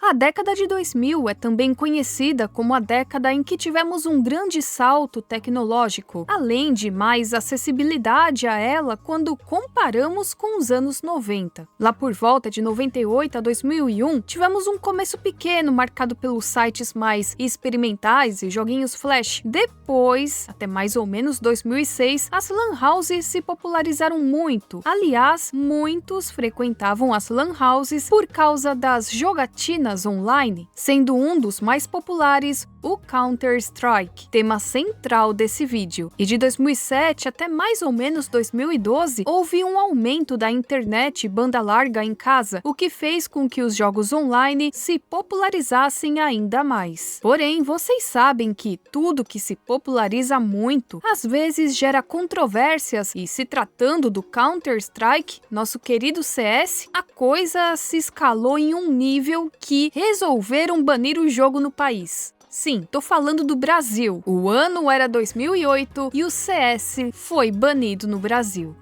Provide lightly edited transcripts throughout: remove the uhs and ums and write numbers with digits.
A década de 2000 é também conhecida como a década em que tivemos um grande salto tecnológico, além de mais acessibilidade a ela quando comparamos com os anos 90. Lá por volta de 98 a 2001, tivemos um começo pequeno marcado pelos sites mais experimentais e joguinhos flash. Depois, até mais ou menos 2006, as lan houses se popularizaram muito. Aliás, muitos frequentavam as lan houses por causa das jogatinas online, sendo um dos mais populares o Counter-Strike, tema central desse vídeo. E de 2007 até mais ou menos 2012, houve um aumento da internet banda larga em casa, o que fez com que os jogos online se popularizassem ainda mais. Porém, vocês sabem que tudo que se populariza muito, às vezes gera controvérsias, e se tratando do Counter-Strike, nosso querido CS, a coisa se escalou em um nível que resolveram banir o jogo no país. Sim, tô falando do Brasil. O ano era 2008 e o CS foi banido no Brasil.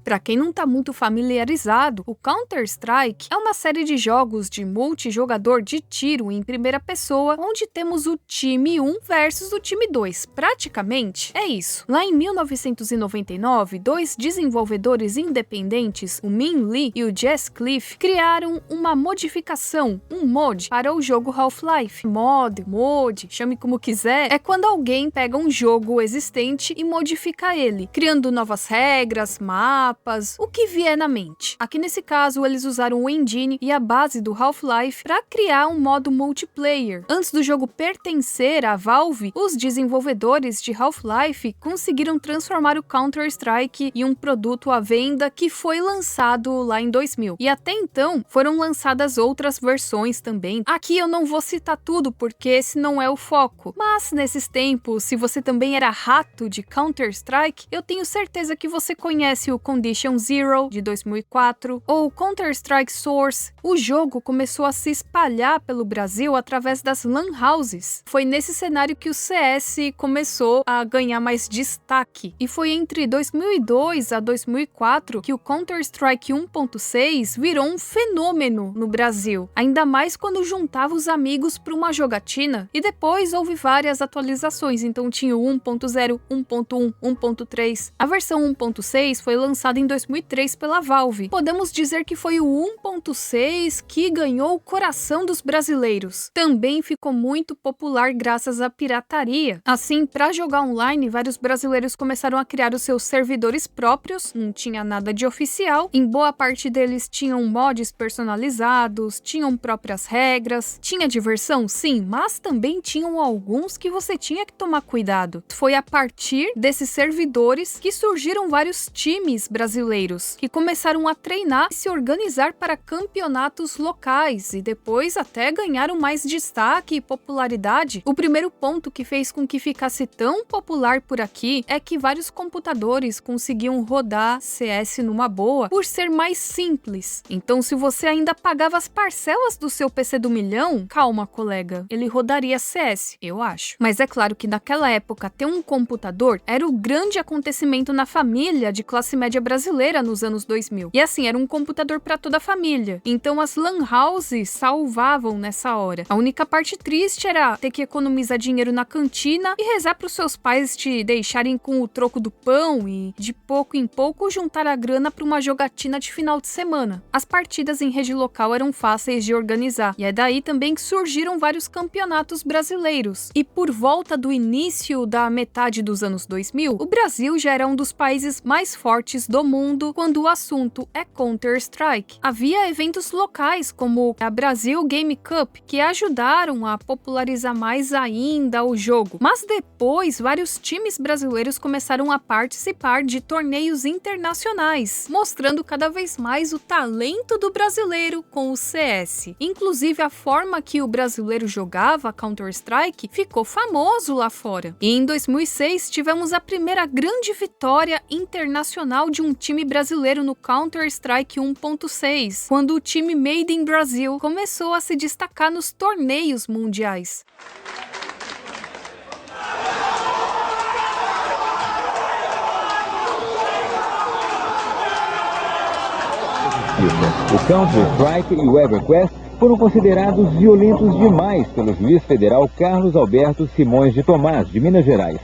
Para quem não está muito familiarizado, o Counter-Strike é uma série de jogos de multijogador de tiro em primeira pessoa, onde temos o time 1 versus o time 2. Praticamente é isso. Lá em 1999, dois desenvolvedores independentes, o Min Lee e o Jess Cliff, criaram uma modificação, um mod, para o jogo Half-Life. Mod, chame como quiser, é quando alguém pega um jogo existente e modifica ele, criando novas regras, mapas, o que vier na mente. Aqui nesse caso, eles usaram o engine e a base do Half-Life para criar um modo multiplayer. Antes do jogo pertencer à Valve, os desenvolvedores de Half-Life conseguiram transformar o Counter-Strike em um produto à venda que foi lançado lá em 2000. E até então, foram lançadas outras versões também. Aqui eu não vou citar tudo, porque esse não é o foco. Mas, nesses tempos, se você também era rato de Counter-Strike, eu tenho certeza que você conhece o Condition Zero, de 2004, ou Counter-Strike Source. O jogo começou a se espalhar pelo Brasil através das lan houses. Foi nesse cenário que o CS começou a ganhar mais destaque. E foi entre 2002 a 2004 que o Counter-Strike 1.6 virou um fenômeno no Brasil. Ainda mais quando juntava os amigos para uma jogatina. E depois houve várias atualizações, então tinha o 1.0, 1.1, 1.3. A versão 1.6 foi lançada em 2003 pela Valve. Podemos dizer que foi o 1.6 que ganhou o coração dos brasileiros. Também ficou muito popular graças à pirataria. Assim, para jogar online, vários brasileiros começaram a criar os seus servidores próprios, não tinha nada de oficial. Em boa parte deles tinham mods personalizados, tinham próprias regras, tinha diversão, sim, mas também tinham alguns que você tinha que tomar cuidado. Foi a partir desses servidores que surgiram vários times brasileiros, que começaram a treinar e se organizar para campeonatos locais, e depois até ganharam mais destaque e popularidade. O primeiro ponto que fez com que ficasse tão popular por aqui é que vários computadores conseguiam rodar CS numa boa por ser mais simples. Então, se você ainda pagava as parcelas do seu PC do milhão, calma, colega, ele rodaria CS, eu acho. Mas é claro que naquela época ter um computador era o grande acontecimento na família de classe média brasileira nos anos 2000. E assim, era um computador para toda a família. Então as lan houses salvavam nessa hora. A única parte triste era ter que economizar dinheiro na cantina e rezar para os seus pais te deixarem com o troco do pão e, de pouco em pouco, juntar a grana para uma jogatina de final de semana. As partidas em rede local eram fáceis de organizar. E é daí também que surgiram vários campeonatos brasileiros. E por volta do início da metade dos anos 2000, o Brasil já era um dos países mais fortes do mundo quando o assunto é Counter-Strike. Havia eventos locais como a Brasil Game Cup que ajudaram a popularizar mais ainda o jogo. Mas depois, vários times brasileiros começaram a participar de torneios internacionais, mostrando cada vez mais o talento do brasileiro com o CS. Inclusive, a forma que o brasileiro jogava Counter-Strike ficou famoso lá fora. E em 2006, tivemos a primeira grande vitória internacional de um time brasileiro no Counter-Strike 1.6, quando o time Made in Brazil começou a se destacar nos torneios mundiais. justiça. O Counter-Strike e o EverQuest foram considerados violentos demais pelo juiz federal Carlos Alberto Simões de Tomás, de Minas Gerais.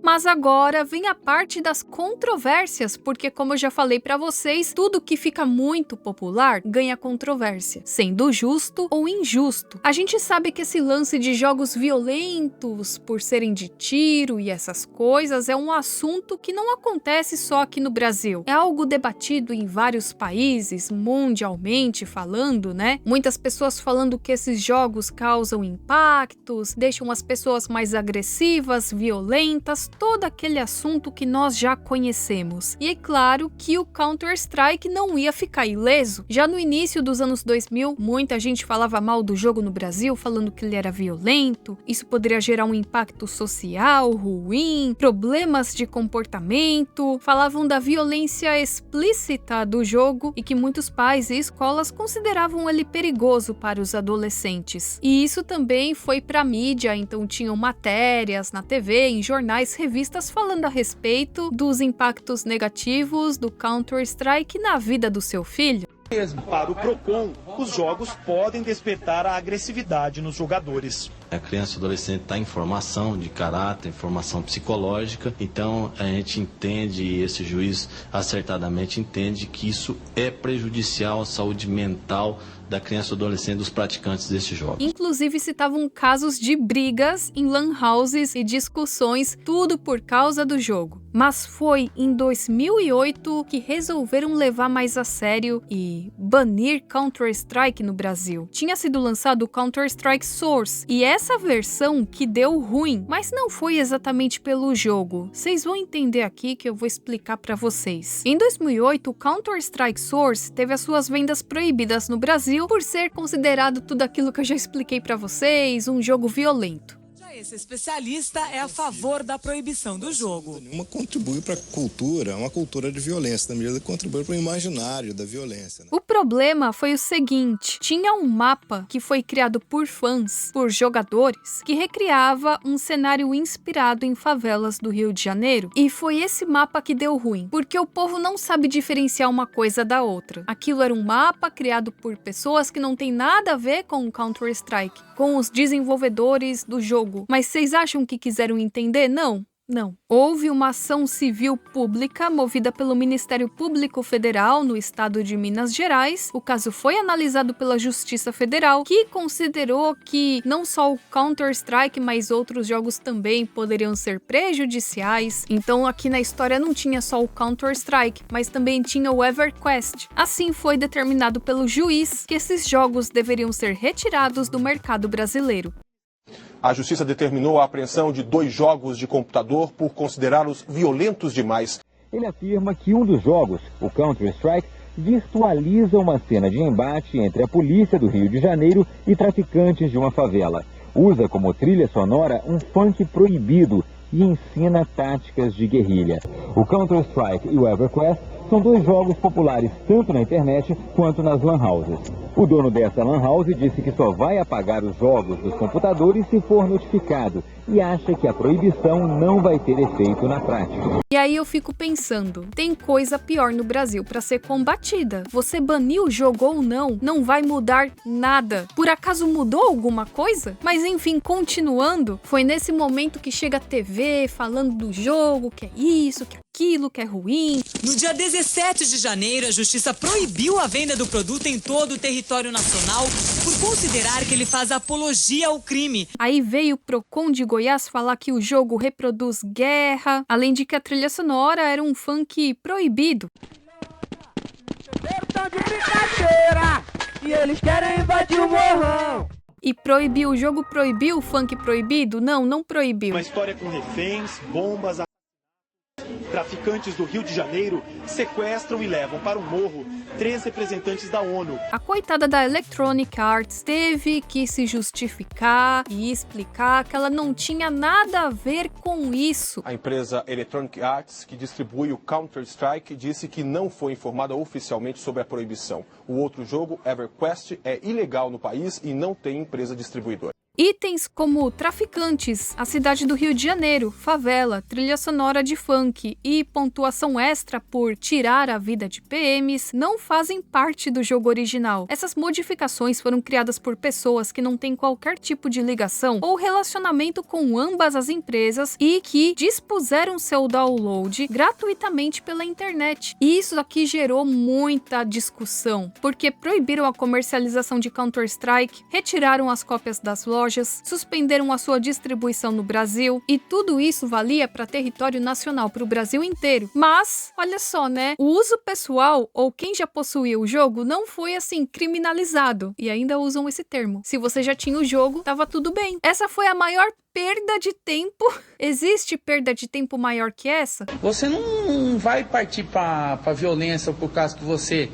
Mas agora vem a parte das controvérsias, porque como eu já falei pra vocês, tudo que fica muito popular ganha controvérsia, sendo justo ou injusto. A gente sabe que esse lance de jogos violentos, por serem de tiro e essas coisas, é um assunto que não acontece só aqui no Brasil. É algo debatido em vários países, mundialmente falando, né? Muitas pessoas falando que esses jogos causam impactos, deixam as pessoas mais agressivas, violentas, todo aquele assunto que nós já conhecemos. E é claro que o Counter-Strike não ia ficar ileso. Já no início dos anos 2000, muita gente falava mal do jogo no Brasil, falando que ele era violento, isso poderia gerar um impacto social ruim, problemas de comportamento, falavam da violência explícita do jogo e que muitos pais e escolas consideravam ele perigoso para os adolescentes. E isso também foi para mídia, então tinham matérias na TV, em jornais, revistas falando a respeito dos impactos negativos do Counter-Strike na vida do seu filho. Mesmo para o Procon, os jogos podem despertar a agressividade nos jogadores. A criança e o adolescente está em formação de caráter, em formação psicológica, então a gente entende, e esse juiz acertadamente entende, que isso é prejudicial à saúde mental da criança e do adolescente, dos praticantes desses jogos. Inclusive citavam casos de brigas em lan houses e discussões, tudo por causa do jogo. Mas foi em 2008 que resolveram levar mais a sério e banir Counter-Strike no Brasil. Tinha sido lançado o Counter-Strike Source, e essa versão que deu ruim, mas não foi exatamente pelo jogo. Vocês vão entender aqui que eu vou explicar para vocês. Em 2008, o Counter-Strike Source teve as suas vendas proibidas no Brasil por ser considerado tudo aquilo que eu já expliquei para vocês, um jogo violento. Esse especialista é a favor da proibição do jogo. Uma contribui para a cultura, uma cultura de violência, na medida que contribui para o imaginário da violência. O problema foi o seguinte: tinha um mapa que foi criado por fãs, por jogadores, que recriava um cenário inspirado em favelas do Rio de Janeiro. E foi esse mapa que deu ruim, porque o povo não sabe diferenciar uma coisa da outra. Aquilo era um mapa criado por pessoas que não tem nada a ver com o Counter-Strike, com os desenvolvedores do jogo. Mas vocês acham que quiseram entender? Não. Não. Houve uma ação civil pública movida pelo Ministério Público Federal no estado de Minas Gerais. O caso foi analisado pela Justiça Federal, que considerou que não só o Counter-Strike, mas outros jogos também poderiam ser prejudiciais. Então aqui na história não tinha só o Counter-Strike, mas também tinha o EverQuest. Assim foi determinado pelo juiz que esses jogos deveriam ser retirados do mercado brasileiro. A Justiça determinou a apreensão de 2 jogos de computador por considerá-los violentos demais. Ele afirma que um dos jogos, o Counter-Strike, virtualiza uma cena de embate entre a polícia do Rio de Janeiro e traficantes de uma favela. Usa como trilha sonora um funk proibido e ensina táticas de guerrilha. O Counter-Strike e o EverQuest são 2 jogos populares tanto na internet quanto nas lan houses. O dono dessa lan house disse que só vai apagar os jogos dos computadores se for notificado e acha que a proibição não vai ter efeito na prática. E aí eu fico pensando, tem coisa pior no Brasil para ser combatida. Você banir o jogo ou não, não vai mudar nada. Por acaso mudou alguma coisa? Mas enfim, continuando, foi nesse momento que chega a TV falando do jogo, que é isso, que é aquilo, que é ruim. No dia 17 de janeiro, a Justiça proibiu a venda do produto em todo o território nacional por considerar que ele faz apologia ao crime. Aí veio o Procon de Goiás falar que o jogo reproduz guerra, além de que a trilha sonora era um funk proibido. Estão de brincadeira e eles querem invadir o morrão. E proibiu o jogo, proibiu o funk proibido? Não, não proibiu. Uma história com reféns, bombas, traficantes do Rio de Janeiro sequestram e levam para o morro 3 representantes da ONU. A coitada da Electronic Arts teve que se justificar e explicar que ela não tinha nada a ver com isso. A empresa Electronic Arts, que distribui o Counter-Strike, disse que não foi informada oficialmente sobre a proibição. O outro jogo, EverQuest, é ilegal no país e não tem empresa distribuidora. Itens como traficantes, a cidade do Rio de Janeiro, favela, trilha sonora de funk e pontuação extra por tirar a vida de PMs não fazem parte do jogo original. Essas modificações foram criadas por pessoas que não têm qualquer tipo de ligação ou relacionamento com ambas as empresas e que dispuseram seu download gratuitamente pela internet. E isso aqui gerou muita discussão, porque proibiram a comercialização de Counter-Strike, retiraram as cópias das lojas, suspenderam a sua distribuição no Brasil, e tudo isso valia para território nacional, para o Brasil inteiro. Mas, olha só, né? O uso pessoal, ou quem já possuía o jogo, não foi assim criminalizado, e ainda usam esse termo. Se você já tinha o jogo, tava tudo bem. Essa foi a maior perda de tempo. Existe perda de tempo maior que essa? Você não vai partir para violência por causa que você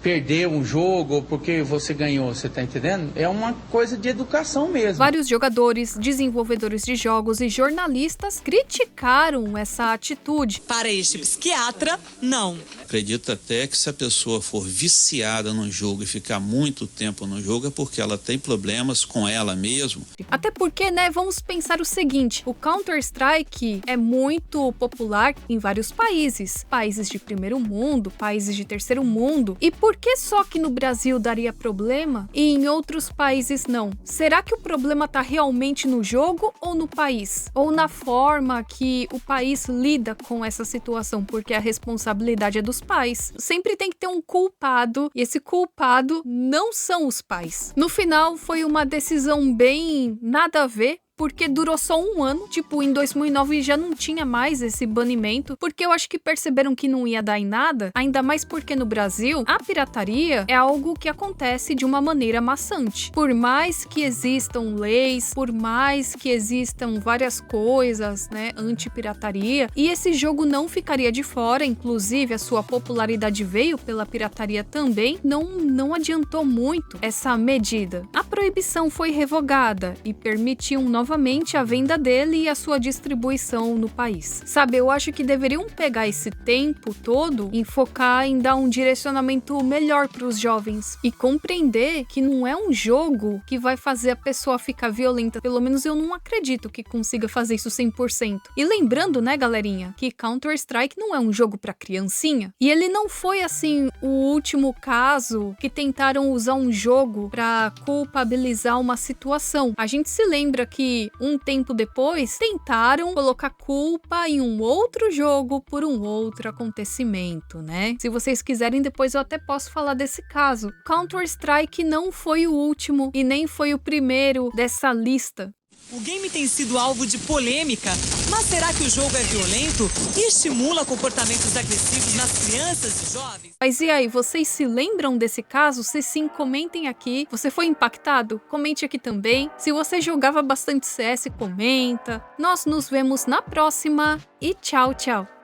perdeu um jogo ou porque você ganhou, você tá entendendo? É uma coisa de educação mesmo. Vários jogadores, desenvolvedores de jogos e jornalistas criticaram essa atitude. Para este psiquiatra, não. Acredito até que se a pessoa for viciada no jogo e ficar muito tempo no jogo é porque ela tem problemas com ela mesma. Até porque, né, vamos pensar o seguinte, o Counter-Strike é muito popular em vários países. Países de primeiro mundo, países de terceiro mundo. E por que só que no Brasil daria problema e em outros países não? Será que o problema tá realmente no jogo ou no país? Ou na forma que o país lida com essa situação? Porque a responsabilidade é dos pais. Sempre tem que ter um culpado, e esse culpado não são os pais. No final, foi uma decisão bem nada a ver, porque durou só um ano, tipo, em 2009 já não tinha mais esse banimento, porque eu acho que perceberam que não ia dar em nada, ainda mais porque no Brasil, a pirataria é algo que acontece de uma maneira maçante. Por mais que existam leis, por mais que existam várias coisas, né, anti-pirataria, e esse jogo não ficaria de fora, inclusive a sua popularidade veio pela pirataria também, não adiantou muito essa medida. A proibição foi revogada e permitiu novamente a venda dele e a sua distribuição no país. Sabe, eu acho que deveriam pegar esse tempo todo e focar em dar um direcionamento melhor para os jovens e compreender que não é um jogo que vai fazer a pessoa ficar violenta. Pelo menos eu não acredito que consiga fazer isso 100%. E lembrando, né, galerinha, que Counter-Strike não é um jogo para criancinha. E ele não foi, assim, o último caso que tentaram usar um jogo para culpabilizar uma situação. A gente se lembra que um tempo depois tentaram colocar culpa em um outro jogo por um outro acontecimento, né? Se vocês quiserem, depois eu até posso falar desse caso. Counter-Strike não foi o último e nem foi o primeiro dessa lista. O game tem sido alvo de polêmica, mas será que o jogo é violento e estimula comportamentos agressivos nas crianças e jovens? Mas e aí, vocês se lembram desse caso? Se sim, comentem aqui. Você foi impactado? Comente aqui também. Se você jogava bastante CS, comenta. Nós nos vemos na próxima e tchau, tchau!